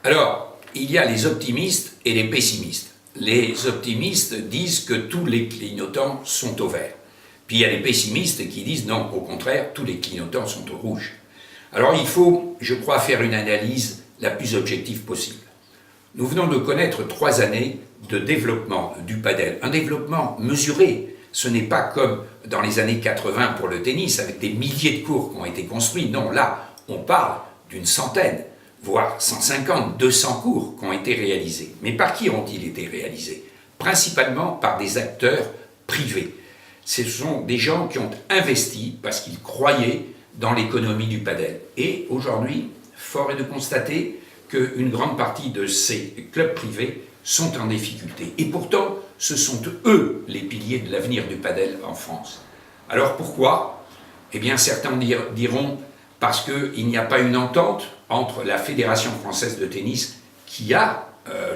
Alors, il y a les optimistes et les pessimistes. Les optimistes disent que tous les clignotants sont au vert. Puis il y a les pessimistes qui disent non, au contraire, tous les clignotants sont au rouge. Alors il faut, je crois, faire une analyse la plus objective possible. Nous venons de connaître 3 années de développement du padel, un développement mesuré. Ce n'est pas comme dans les années 80 pour le tennis, avec des milliers de cours qui ont été construits. Non, là, on parle d'une centaine, voire 150, 200 cours qui ont été réalisés. Mais par qui ont-ils été réalisés? Principalement par des acteurs privés. Ce sont des gens qui ont investi parce qu'ils croyaient dans l'économie du padel. Et aujourd'hui, fort est de constater qu'une grande partie de ces clubs privés sont en difficulté. Et pourtant, ce sont eux les piliers de l'avenir du padel en France. Alors pourquoi? Eh bien, certains diront parce qu'il n'y a pas une entente entre la Fédération française de tennis, qui a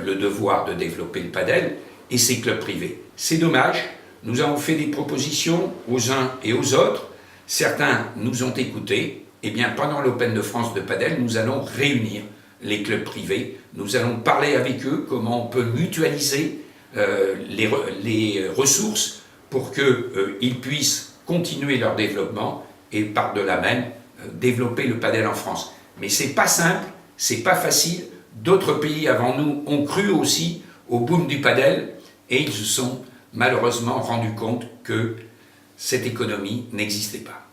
le devoir de développer le padel, et ses clubs privés. C'est dommage, nous avons fait des propositions aux uns et aux autres, certains nous ont écoutés. Eh bien, pendant l'Open de France de padel, nous allons réunir les clubs privés, nous allons parler avec eux comment on peut mutualiser les ressources pour qu'ils puissent continuer leur développement et par-delà même développer le padel en France. Mais c'est pas simple, c'est pas facile. D'autres pays avant nous ont cru aussi au boom du padel et ils se sont malheureusement rendus compte que cette économie n'existait pas.